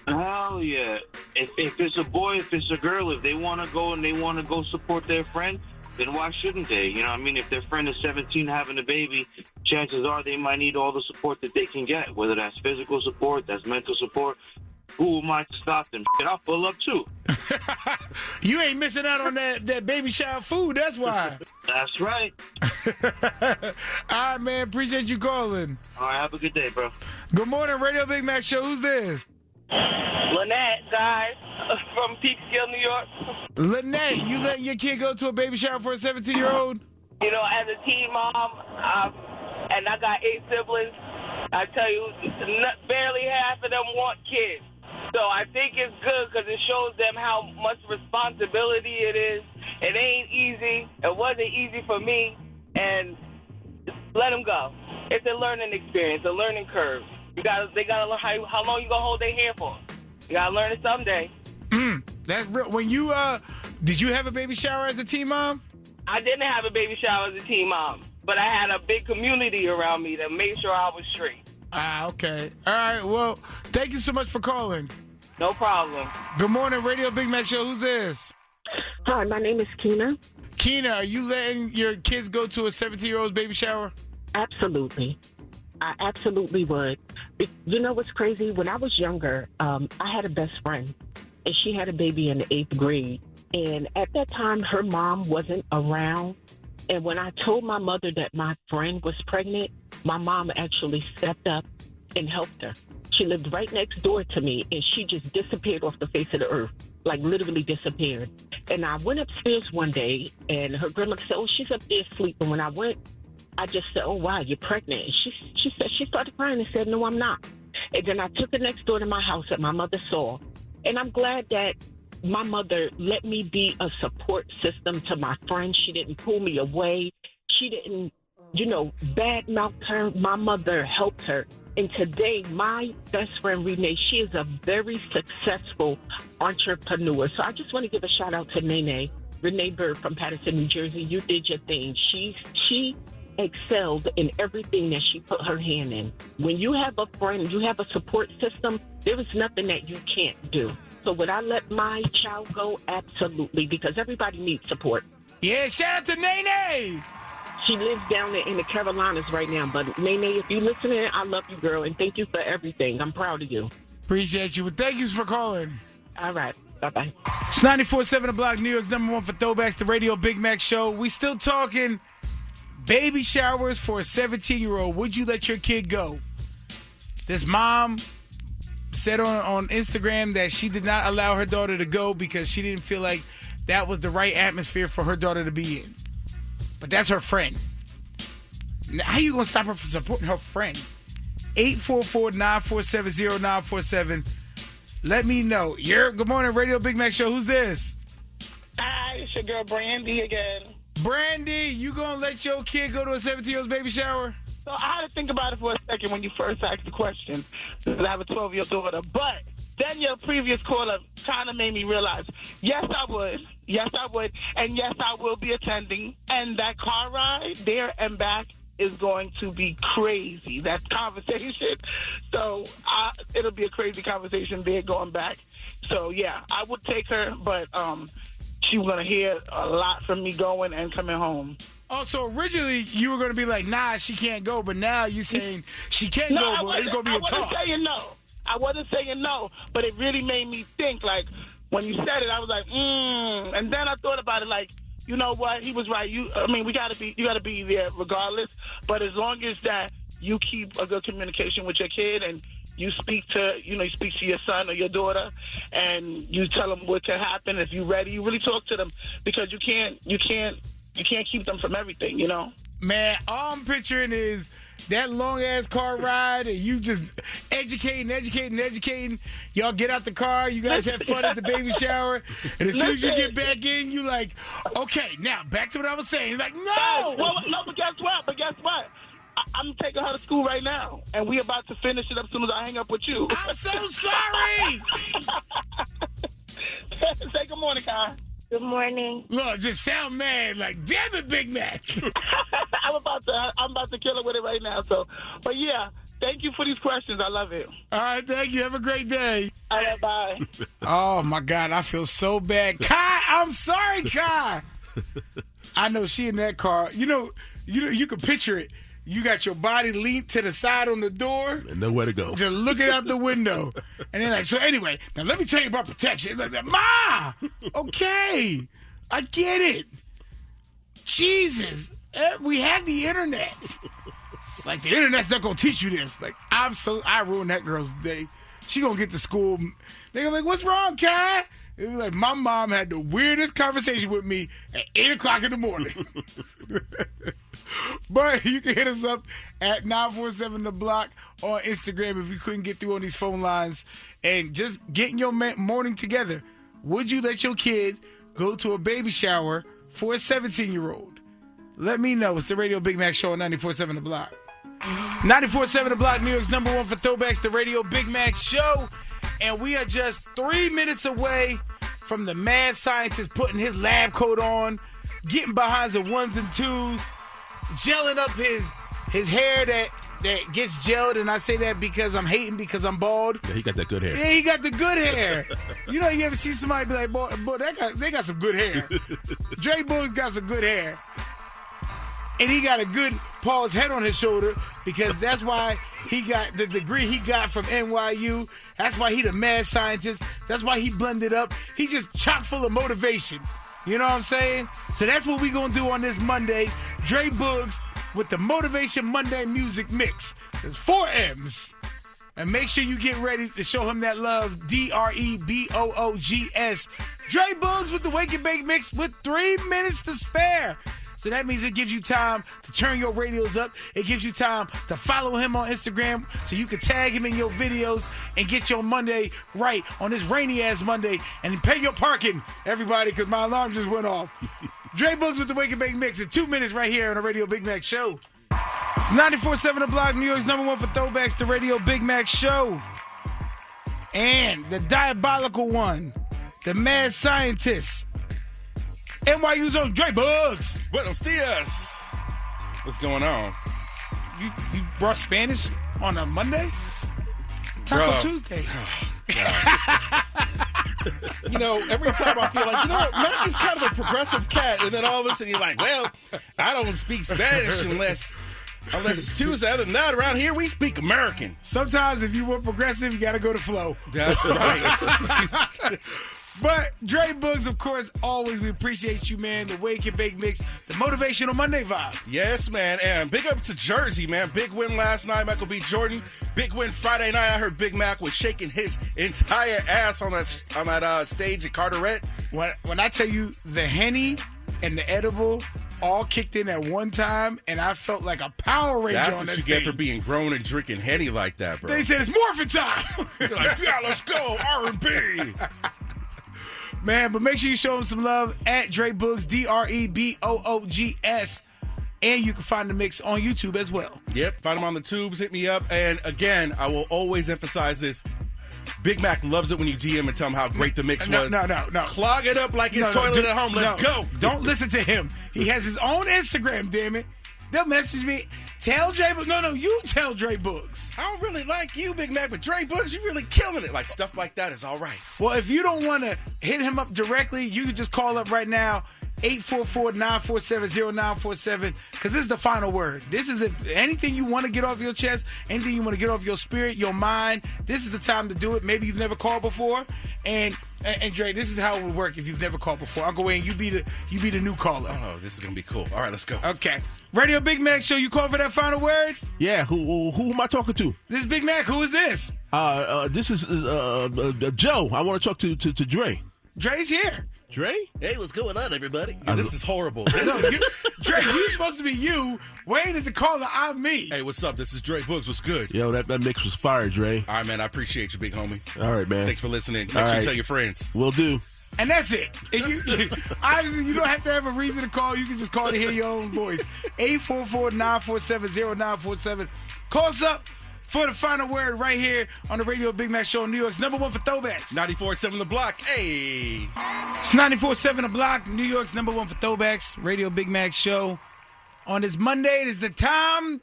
Hell yeah. If it's a boy, if it's a girl, if they want to go and they want to go support their friend, then why shouldn't they? You know what I mean? If their friend is 17 having a baby, chances are they might need all the support that they can get, whether that's physical support, that's mental support. Who am I to stop them? I'll pull up too. You ain't missing out on that baby shower food, that's why. That's right. All right, man. Appreciate you calling. All right, have a good day, bro. Good morning, Radio Big Mac Show. Who's this? Lynette, guys, from Peekskill, New York. Lynette, you letting your kid go to a baby shower for a 17-year-old? You know, as a teen mom, and I got 8 siblings, I tell you, barely half of them want kids. So I think it's good because it shows them how much responsibility it is. It ain't easy. It wasn't easy for me. And let them go. It's a learning experience, a learning curve. They gotta learn how long you gonna hold their hand for. You gotta learn it someday. That's real. When you did you have a baby shower as a teen mom? I didn't have a baby shower as a teen mom, but I had a big community around me that made sure I was straight. Okay. All right. Well, thank you so much for calling. No problem. Good morning, Radio Big Mac Show. Who's this? Hi, my name is Keena. Keena, are you letting your kids go to a 17-year-old's baby shower? Absolutely. I absolutely would. You know what's crazy? When I was younger, I had a best friend, and she had a baby in the 8th grade. And at that time, her mom wasn't around. And when I told my mother that my friend was pregnant, my mom actually stepped up and helped her. She lived right next door to me, and she just disappeared off the face of the earth, like literally disappeared. And I went upstairs one day, and her grandmother said, oh, she's up there sleeping. When I went, I just said, oh, wow, you're pregnant. And she said, she started crying and said, no, I'm not. And then I took her next door to my house that my mother saw. And I'm glad that my mother let me be a support system to my friend. She didn't pull me away. She didn't, badmouth her. My mother helped her. And today, my best friend, Renee, she is a very successful entrepreneur. So I just want to give a shout out to Renee Bird from Patterson, New Jersey. You did your thing. She excelled in everything that she put her hand in. When you have a friend, you have a support system, there is nothing that you can't do. So would I let my child go? Absolutely, because everybody needs support. Yeah, shout out to Nene. She lives down there in the Carolinas right now. But Nene, if you listening, I love you, girl, and thank you for everything. I'm proud of you. Appreciate you. Thank you for calling. All right. Bye-bye. It's 94.7 The Block, New York's #1 for Throwbacks, the Radio Big Mac Show. We still talking baby showers for a 17-year-old. Would you let your kid go? This mom said on Instagram that she did not allow her daughter to go because she didn't feel like that was the right atmosphere for her daughter to be in. But that's her friend. Now, how you going to stop her from supporting her friend? 844-947-0947. Let me know. Good morning, Radio Big Mac Show. Who's this? Hi, it's your girl Brandy again. Brandy, you gonna let your kid go to a 17-year-old's baby shower? So I had to think about it for a second when you first asked the question, because I have a 12-year-old daughter. But then your previous caller kind of made me realize, yes, I would. Yes, I would. And yes, I will be attending. And that car ride there and back is going to be crazy, that conversation. So it'll be a crazy conversation there going back. So, yeah, I would take her, but she was going to hear a lot from me going and coming home. Oh, so originally you were going to be like, nah, she can't go, but now you're saying she can't go, but it's going to be a talk. I wasn't saying no, but it really made me think, like, when you said it, I was like, and then I thought about it, like, you know what? He was right. You got to be there regardless. But as long as that you keep a good communication with your kid and you speak to your son or your daughter and you tell them what can happen. If you're ready, you really talk to them, because you can't keep them from everything, you know? Man, all I'm picturing is that long-ass car ride, and you just educating. Y'all get out the car. You guys have fun at the baby shower. And as soon as you get back in, you like, okay, now back to what I was saying. Like, no! Well, no, but guess what? I'm taking her to school right now, and we about to finish it up as soon as I hang up with you. I'm so sorry! Say good morning, Kai. Good morning. Look, just sound mad. Like, damn it, Big Mac. I'm about to kill her with it right now. So, but yeah, thank you for these questions. I love it. All right, thank you. Have a great day. All right, bye. Oh my God, I feel so bad. Kai, I'm sorry, Kai. I know she in that car. You can picture it. You got your body leaned to the side on the door. And nowhere to go. Just looking out the window. And then like, so anyway, now let me tell you about protection. Like, Ma! Okay. I get it. Jesus. We have the internet. It's like, the internet's not going to teach you this. Like, I ruined that girl's day. She going to get to school. They're going to be like, what's wrong, Kai? It was like, my mom had the weirdest conversation with me at 8 o'clock in the morning. But you can hit us up at 947 The Block on Instagram if you couldn't get through on these phone lines. And just getting your morning together. Would you let your kid go to a baby shower for a 17-year-old? Let me know. It's the Radio Big Mac Show on 94.7 The Block. 94.7 The Block, New York's #1 for Throwbacks, the Radio Big Mac Show. And we are just 3 minutes away from the mad scientist putting his lab coat on, getting behind the ones and twos, gelling up his hair that gets gelled. And I say that because I'm hating because I'm bald. Yeah, he got that good hair. Yeah, he got the good hair. You ever see somebody be like, boy, they got some good hair. Dre Bull's got some good hair. And he got a good Paul's head on his shoulder, because that's why he got the degree he got from NYU. That's why he the mad scientist. That's why he blended up. He just chock full of motivation. You know what I'm saying? So that's what we going to do on this Monday. Dre Boogs with the Motivation Monday music mix. There's 4 M's. And make sure you get ready to show him that love. DREBOOGS. Dre Boogs with the Wake and Bake mix with 3 minutes to spare. So that means it gives you time to turn your radios up. It gives you time to follow him on Instagram so you can tag him in your videos and get your Monday right on this rainy-ass Monday, and pay your parking, everybody, because my alarm just went off. Dre Boogs with the Wake and Bake Mix in 2 minutes right here on the Radio Big Mac Show. It's 94.7 The Block, New York's #1 for Throwbacks, the Radio Big Mac Show. And the diabolical one, the mad scientist, NYU's own Dre Boogs. Buenos dias. What's going on? You brought Spanish on a Monday? Taco Bruh. Tuesday. You know, every time I feel like, you know what, Mack is kind of a progressive cat, and then all of a sudden you're like, well, I don't speak Spanish unless it's Tuesday. Other than that, around here we speak American. Sometimes if you want progressive, you got to go to flow. That's right. But Dre Boogs, of course, always we appreciate you, man. The Wake and Bake Mix, the motivational Monday vibe. Yes, man. And big up to Jersey, man. Big win last night, Michael B. Jordan. Big win Friday night. I heard Big Mac was shaking his entire ass on that stage at Carteret. When I tell you the Henny and the edible all kicked in at one time, and I felt like a Power Ranger That's on what that you stage. get for being grown and drinking Henny like that, bro. They said it's morphin' time. You're like, yeah, let's go, R&B. Man, but make sure you show them some love at Dre Boogs, DREBOOGS. And you can find the mix on YouTube as well. Yep, find them on the tubes, hit me up. And again, I will always emphasize this. Big Mac loves it when you DM and tell him how great the mix was. No. Clog it up like his toilet at home. Let's go. Don't listen to him. He has his own Instagram, damn it. They'll message me. Tell Dre Boogs. No, you tell Dre Boogs. I don't really like you, Big Mac, but Dre Boogs, you really killing it. Like, stuff like that is all right. Well, if you don't want to hit him up directly, you can just call up right now, 844-947-0947, because this is the final word. This is anything you want to get off your chest, anything you want to get off your spirit, your mind, this is the time to do it. Maybe you've never called before, and Dre, this is how it would work if you've never called before. Uncle Wayne, you be the new caller. Oh, this is going to be cool. All right, let's go. Okay. Radio Big Mac Show, you call for that final word? Yeah, who am I talking to? This is Big Mac. Who is this? This is Joe. I want to talk to Dre. Dre's here. Dre? Hey, what's going on, everybody? This is horrible. Dre, you're supposed to be you. Wayne is the caller. I'm me. Hey, what's up? This is Dre Boogs. What's good? Yo, that mix was fire, Dre. All right, man. I appreciate you, big homie. All right, man. Thanks for listening. Make All sure right. you tell your friends. Will do. And that's it. Obviously, you don't have to have a reason to call. You can just call to hear your own voice. 844-947-0947. Call us up for the final word right here on the Radio Big Mac Show, New York's number one for throwbacks. 94.7 The Block. Hey. It's 94.7 The Block, New York's number one for throwbacks, Radio Big Mac Show. On this Monday, it is the time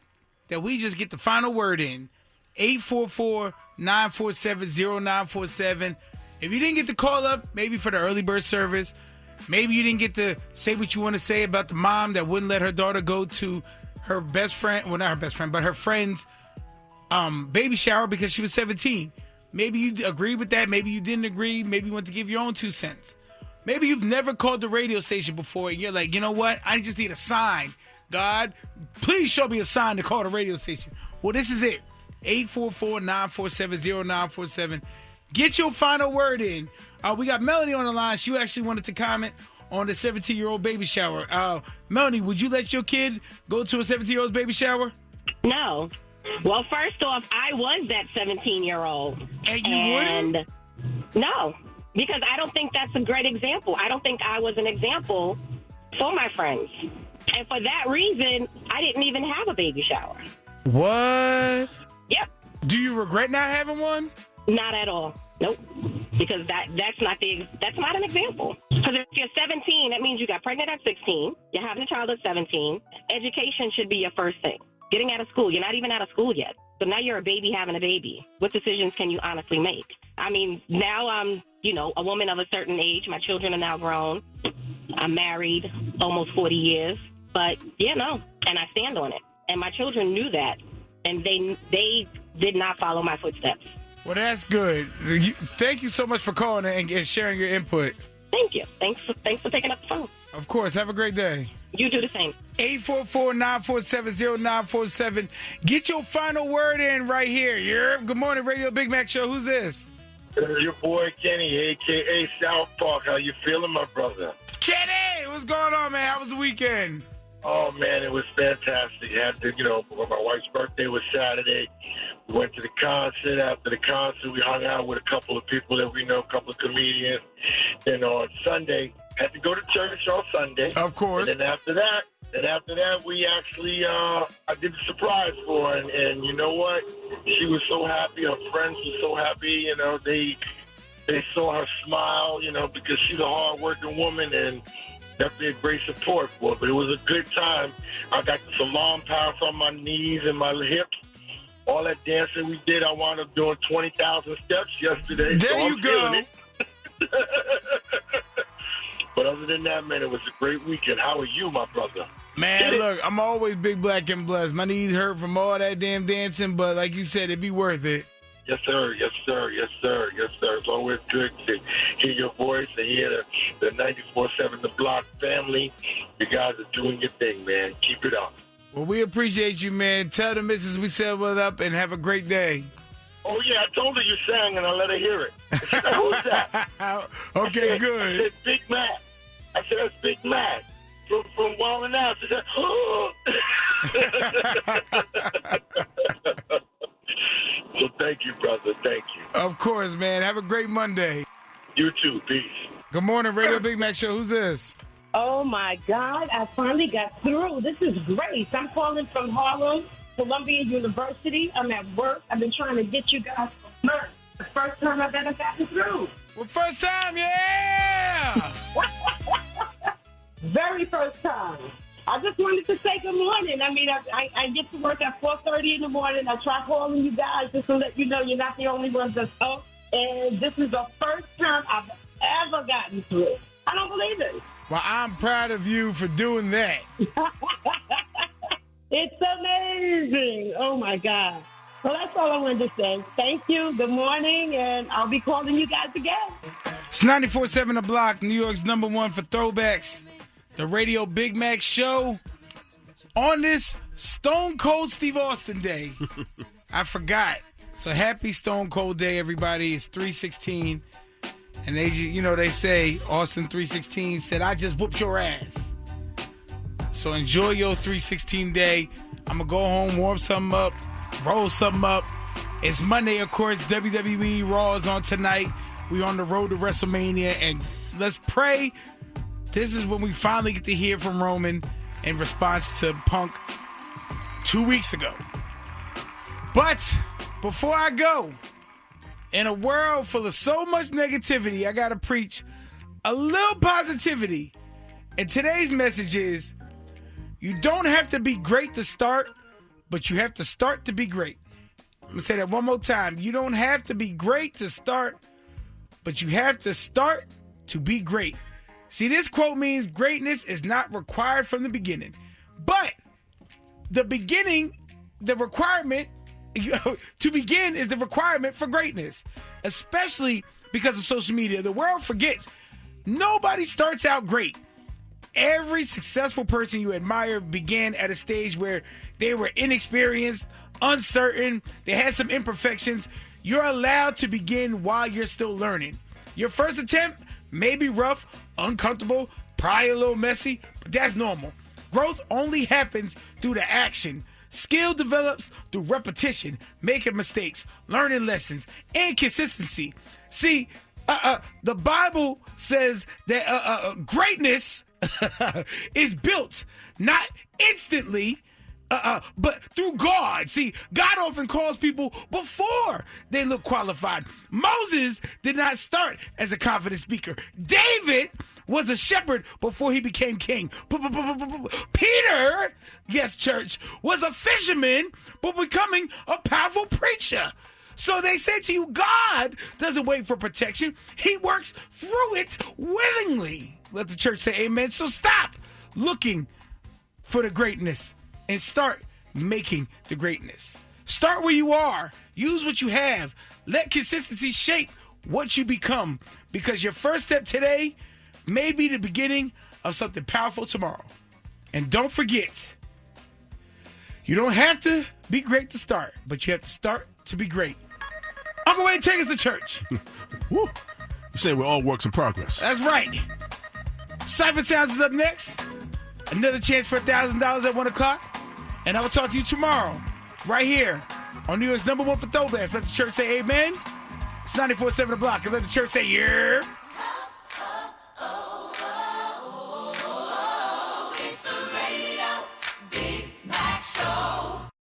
that we just get the final word in. 844-947-0947. If you didn't get the call up, maybe for the early bird service, maybe you didn't get to say what you want to say about the mom that wouldn't let her daughter go to her best friend, well, not her best friend, but her friend's baby shower because she was 17. Maybe you agreed with that. Maybe you didn't agree. Maybe you want to give your own 2 cents. Maybe you've never called the radio station before and you're like, you know what? I just need a sign. God, please show me a sign to call the radio station. Well, this is it. 844-947-0947. Get your final word in. We got Melanie on the line. She actually wanted to comment on the 17-year-old baby shower. Melanie, would you let your kid go to a 17-year-old's baby shower? No. Well, first off, I was that 17-year-old. And you wouldn't? No, because I don't think that's a great example. I don't think I was an example for my friends. And for that reason, I didn't even have a baby shower. What? Yep. Do you regret not having one? Not at all. Nope. Because that's not an example. Because if you're 17, that means you got pregnant at 16. You have a child at 17. Education should be your first thing. Getting out of school. You're not even out of school yet. So now you're a baby having a baby. What decisions can you honestly make? I mean, now I'm, a woman of a certain age. My children are now grown. I'm married almost 40 years. But, and I stand on it. And my children knew that. And they did not follow my footsteps. Well, that's good. Thank you so much for calling and sharing your input. Thank you. Thanks for picking up the phone. Of course. Have a great day. You do the same. 844-947-0947. Get your final word in right here. Good morning, Radio Big Mac Show. Who's this? Your boy Kenny, a.k.a. South Park. How you feeling, my brother? Kenny! What's going on, man? How was the weekend? Oh, man, it was fantastic. My wife's birthday was Saturday. We went to the concert. After the concert, we hung out with a couple of people that we know, a couple of comedians. Then on Sunday, had to go to church on Sunday. Of course. And then after that, we actually, I did a surprise for her. And you know what? She was so happy. Her friends were so happy. They saw her smile, because she's a hard-working woman. And Definitely a great support, boy. But it was a good time. I got the salon power from my knees and my hips. All that dancing we did, I wound up doing 20,000 steps yesterday. There so you I'm go. feeling it. But other than that, man, it was a great weekend. How are you, my brother? Man, look, I'm always big, black, and blessed. My knees hurt from all that damn dancing, but like you said, it'd be worth it. Yes, sir. Yes, sir. Yes, sir. Yes, sir. It's always good to hear your voice and hear the 94.7 The Block family. You guys are doing your thing, man. Keep it up. Well, we appreciate you, man. Tell the missus we said what up and have a great day. Oh, yeah, I told her you sang, and I let her hear it. She said, who's that? Okay, I good. said, Big Mack. I said, that's Big Mack from Wild and Out. She said, oh. So thank you, brother. Thank you. Of course, man. Have a great Monday. You too. Peace. Good morning, Radio Big Mac Show. Who's this? Oh, my God. I finally got through. This is Grace. I'm calling from Harlem, Columbia University. I'm at work. I've been trying to get you guys for months. The first time I've ever gotten through. Well, first time, yeah! Very first time. I just wanted to say good morning. I mean, I get to work at 4:30 in the morning. I try calling you guys just to let you know you're not the only ones that's up. And this is the first time I've ever gotten through. I don't believe it. Well, I'm proud of you for doing that. It's amazing. Oh, my God. Well, that's all I wanted to say. Thank you. Good morning. And I'll be calling you guys again. It's 94.7 The Block, New York's #1 for Throwbacks. The Radio Big Mac Show on this Stone Cold Steve Austin Day. I forgot. So happy Stone Cold Day, everybody. It's 3/16. And they say, Austin 3/16 said, I just whooped your ass. So enjoy your 3/16 day. I'm going to go home, warm something up, roll something up. It's Monday, of course. WWE Raw is on tonight. We're on the road to WrestleMania. And let's pray this is when we finally get to hear from Roman in response to Punk 2 weeks ago. But before I go, in a world full of so much negativity, I got to preach a little positivity. And today's message is, you don't have to be great to start, but you have to start to be great. I'm going to say that one more time. You don't have to be great to start, but you have to start to be great. See, this quote means greatness is not required from the beginning. But the beginning, the requirement, to begin is the requirement for greatness, especially because of social media. The world forgets nobody starts out great. Every successful person you admire began at a stage where they were inexperienced, uncertain, they had some imperfections. You're allowed to begin while you're still learning. Your first attempt may be rough, uncomfortable, probably a little messy, but that's normal. Growth only happens through the action. Skill develops through repetition, making mistakes, learning lessons, and consistency. See, the Bible says that greatness is built not instantly, but through God. See, God often calls people before they look qualified. Moses did not start as a confident speaker. David was a shepherd before he became king. Peter, yes, church, was a fisherman before becoming a powerful preacher. So they say to you, God doesn't wait for protection. He works through it willingly. Let the church say amen. So stop looking for the greatness and start making the greatness. Start where you are. Use what you have. Let consistency shape what you become, because your first step today may be the beginning of something powerful tomorrow. And don't forget, you don't have to be great to start, but you have to start to be great. Uncle Wayne, take us to church. Woo. You say we're all works in progress. That's right. Cypher Sounds is up next. Another chance for $1,000 at 1 o'clock. And I will talk to you tomorrow, right here on New York's #1 for Throwbacks. Let the church say amen. It's 94.7 The Block. And let the church say, yeah.